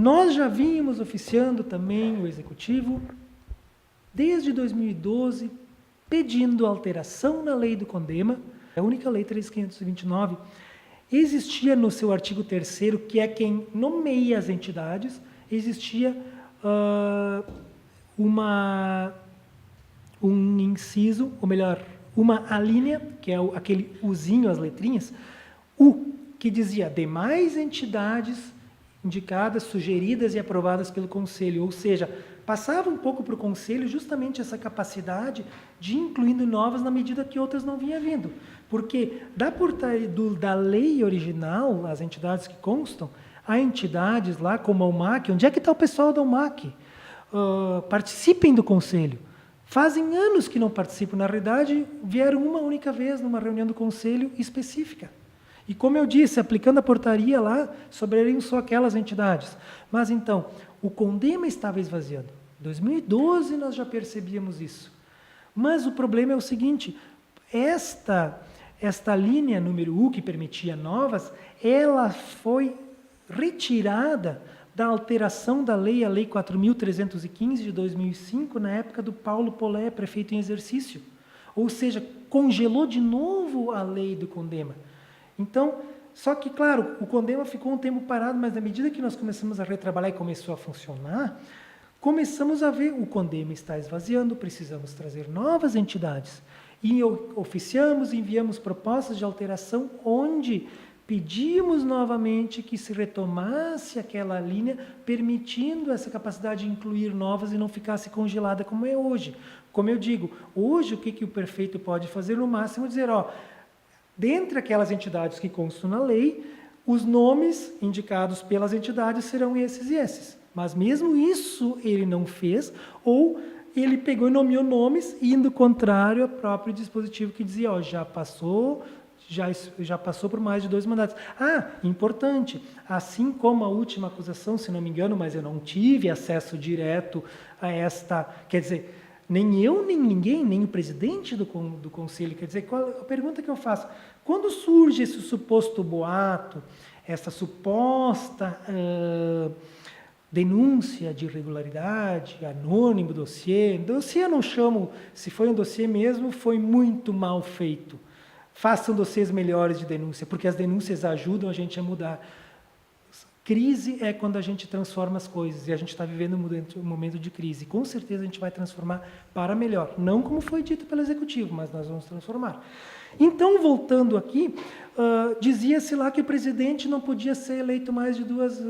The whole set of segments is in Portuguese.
Nós já vínhamos oficiando também o Executivo, desde 2012, pedindo alteração na lei do CONDEMA, a única lei 3.529, existia no seu artigo 3º, que é quem nomeia as entidades, existia um inciso, ou melhor, uma alínea, que é aquele uzinho, as letrinhas, que dizia demais entidades indicadas, sugeridas e aprovadas pelo Conselho, ou seja, passava um pouco para o Conselho justamente essa capacidade de ir incluindo novas na medida que outras não vinham vindo. Porque da lei original, as entidades que constam, há entidades lá como a UMAC, onde é que está o pessoal da UMAC? Participem do Conselho. Fazem anos que não participam, na realidade, vieram uma única vez numa reunião do Conselho específica. E como eu disse, aplicando a portaria lá, sobrariam só aquelas entidades. Mas então, o CONDEMA estava esvaziando. Em 2012 nós já percebíamos isso. Mas o problema é o seguinte, esta linha número U, que permitia novas, ela foi retirada da alteração da lei, a Lei 4.315 de 2005, na época do Paulo Polé, prefeito em exercício. Ou seja, congelou de novo a lei do CONDEMA. Então, só que, claro, o CONDEMA ficou um tempo parado, mas na medida que nós começamos a retrabalhar e começou a funcionar, começamos a ver o CONDEMA está esvaziando, precisamos trazer novas entidades. E oficiamos, enviamos propostas de alteração, onde pedimos novamente que se retomasse aquela linha, permitindo essa capacidade de incluir novas e não ficasse congelada como é hoje. Como eu digo, hoje o que o prefeito pode fazer? No máximo dizer, dentre aquelas entidades que constam na lei, os nomes indicados pelas entidades serão esses e esses. Mas mesmo isso ele não fez, ou ele pegou e nomeou nomes, indo contrário ao próprio dispositivo que dizia, já passou por mais de 2 mandatos. Importante, assim como a última acusação, se não me engano, mas eu não tive acesso direto a esta, quer dizer, nem eu, nem ninguém, nem o presidente do Conselho, quer dizer, a pergunta que eu faço, quando surge esse suposto boato, essa suposta denúncia de irregularidade, anônimo dossiê eu não chamo, se foi um dossiê mesmo, foi muito mal feito. Façam dossiês melhores de denúncia, porque as denúncias ajudam a gente a mudar. Crise é quando a gente transforma as coisas, e a gente está vivendo um momento de crise. Com certeza a gente vai transformar para melhor. Não como foi dito pelo Executivo, mas nós vamos transformar. Então, voltando aqui, dizia-se lá que o presidente não podia ser eleito mais de 2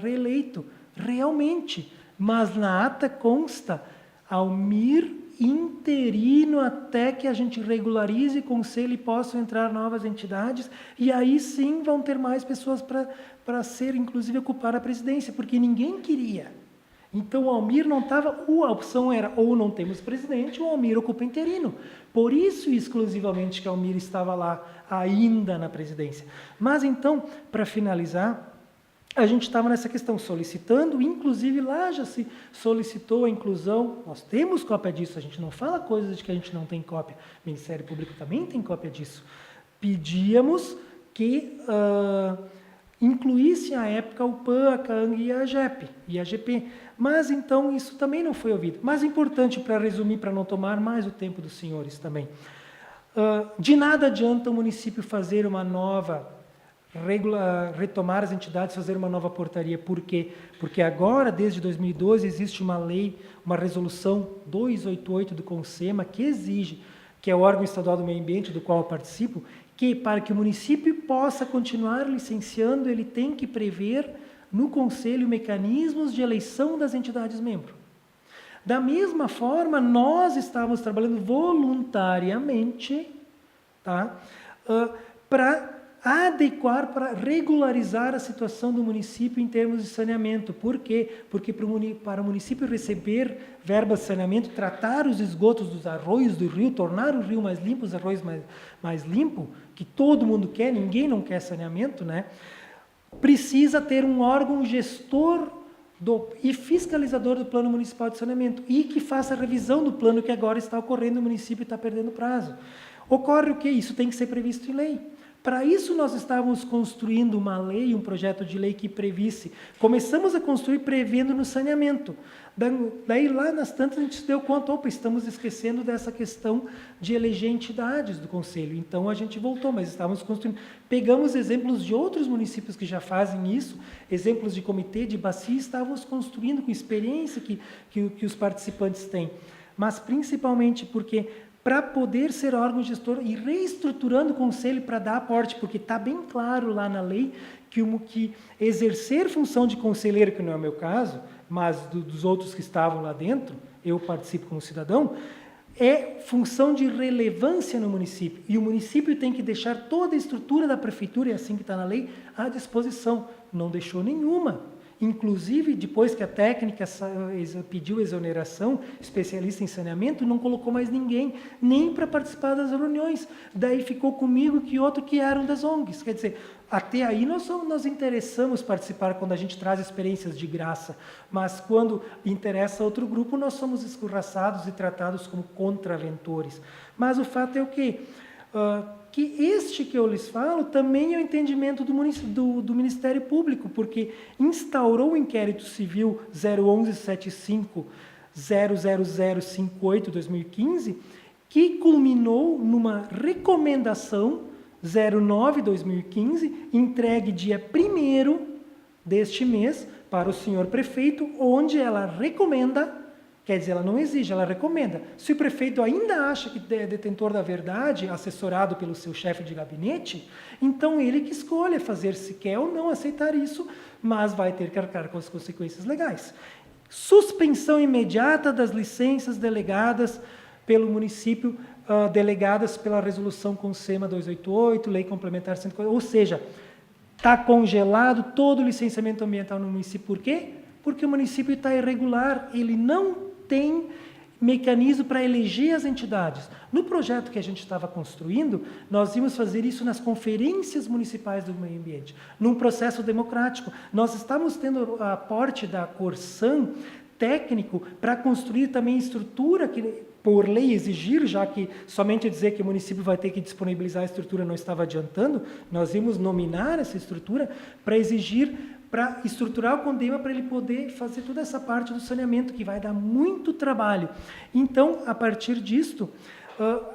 reeleito. Realmente, mas na ata consta, Almir interino até que a gente regularize o Conselho e possam entrar novas entidades, e aí sim vão ter mais pessoas para ser, inclusive, ocupar a presidência, porque ninguém queria. Então, o Almir não estava, a opção era ou não temos presidente, ou o Almir ocupa interino. Por isso, exclusivamente, que o Almir estava lá ainda na presidência. Mas, então, para finalizar, a gente estava nessa questão, solicitando, inclusive lá já se solicitou a inclusão, nós temos cópia disso, a gente não fala coisas de que a gente não tem cópia, o Ministério Público também tem cópia disso. Pedíamos que incluísse à época o PAN, a CANG e a AGEP, e a GP, mas então isso também não foi ouvido. Mais importante, para resumir, para não tomar mais o tempo dos senhores também, de nada adianta o município fazer uma nova retomar as entidades, fazer uma nova portaria. Por quê? Porque agora, desde 2012, existe uma lei, uma resolução 288 do CONSEMA, que exige, que é o órgão estadual do meio ambiente, do qual eu participo, que para que o município possa continuar licenciando, ele tem que prever no Conselho mecanismos de eleição das entidades membros. Da mesma forma, nós estávamos trabalhando voluntariamente, para adequar, para regularizar a situação do município em termos de saneamento. Por quê? Porque para o município receber verbas de saneamento, tratar os esgotos dos arroios do rio, tornar o rio mais limpo, os arroios mais limpos, que todo mundo quer, ninguém não quer saneamento, né? Precisa ter um órgão gestor e fiscalizador do Plano Municipal de Saneamento e que faça a revisão do plano que agora está ocorrendo, o município está perdendo prazo. Ocorre o quê? Isso tem que ser previsto em lei. Para isso, nós estávamos construindo uma lei, um projeto de lei que previsse. Começamos a construir prevendo no saneamento. Daí, lá nas tantas, a gente se deu conta, opa, estamos esquecendo dessa questão de eleger entidades do Conselho. Então, a gente voltou, mas estávamos construindo. Pegamos exemplos de outros municípios que já fazem isso, exemplos de comitê, de bacia, estávamos construindo com experiência que os participantes têm. Mas, principalmente, porque para poder ser órgão gestor e reestruturando o Conselho para dar aporte, porque está bem claro lá na lei que exercer função de conselheiro, que não é o meu caso, mas dos outros que estavam lá dentro, eu participo como cidadão, é função de relevância no município. E o município tem que deixar toda a estrutura da prefeitura, é assim que está na lei, à disposição. Não deixou nenhuma. Inclusive, depois que a técnica pediu exoneração, especialista em saneamento, não colocou mais ninguém, nem para participar das reuniões. Daí ficou comigo e outro que eram das ONGs. Quer dizer, até aí nós interessamos participar quando a gente traz experiências de graça, mas quando interessa outro grupo, nós somos escorraçados e tratados como contraventores. Mas o fato é o quê? Que este que eu lhes falo também é o entendimento do Ministério Público, porque instaurou o inquérito civil 01175-00058-2015, que culminou numa recomendação 09-2015, entregue dia 1º deste mês para o senhor prefeito, onde ela recomenda, quer dizer, ela não exige, ela recomenda. Se o prefeito ainda acha que é detentor da verdade, assessorado pelo seu chefe de gabinete, então ele que escolhe fazer se quer ou não aceitar isso, mas vai ter que arcar com as consequências legais. Suspensão imediata das licenças delegadas pelo município, delegadas pela resolução CONSEMA 288, Lei Complementar 140, ou seja, está congelado todo o licenciamento ambiental no município. Por quê? Porque o município está irregular, ele não tem mecanismo para eleger as entidades. No projeto que a gente estava construindo, nós íamos fazer isso nas conferências municipais do meio ambiente, num processo democrático. Nós estávamos tendo aporte da Corsan técnico para construir também estrutura que, por lei, exigir, já que somente dizer que o município vai ter que disponibilizar a estrutura não estava adiantando, nós íamos nominar essa estrutura para exigir, para estruturar o CONDEMA, para ele poder fazer toda essa parte do saneamento, que vai dar muito trabalho. Então, a partir disto,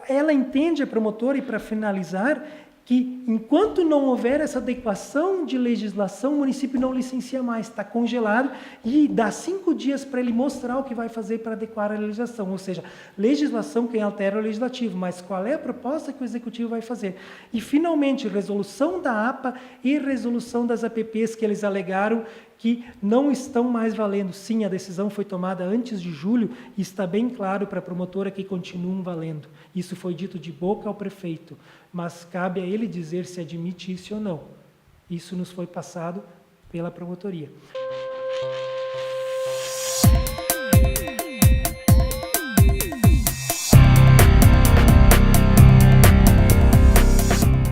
ela entende, a promotora, e para finalizar, que enquanto não houver essa adequação de legislação, o município não licencia mais, está congelado, e dá 5 dias para ele mostrar o que vai fazer para adequar a legislação. Ou seja, legislação, quem altera é o legislativo, mas qual é a proposta que o executivo vai fazer? E, finalmente, resolução da APA e resolução das APPs que eles alegaram que não estão mais valendo. Sim, a decisão foi tomada antes de julho e está bem claro para a promotora que continuam valendo. Isso foi dito de boca ao prefeito, mas cabe a ele dizer se admite isso ou não. Isso nos foi passado pela promotoria.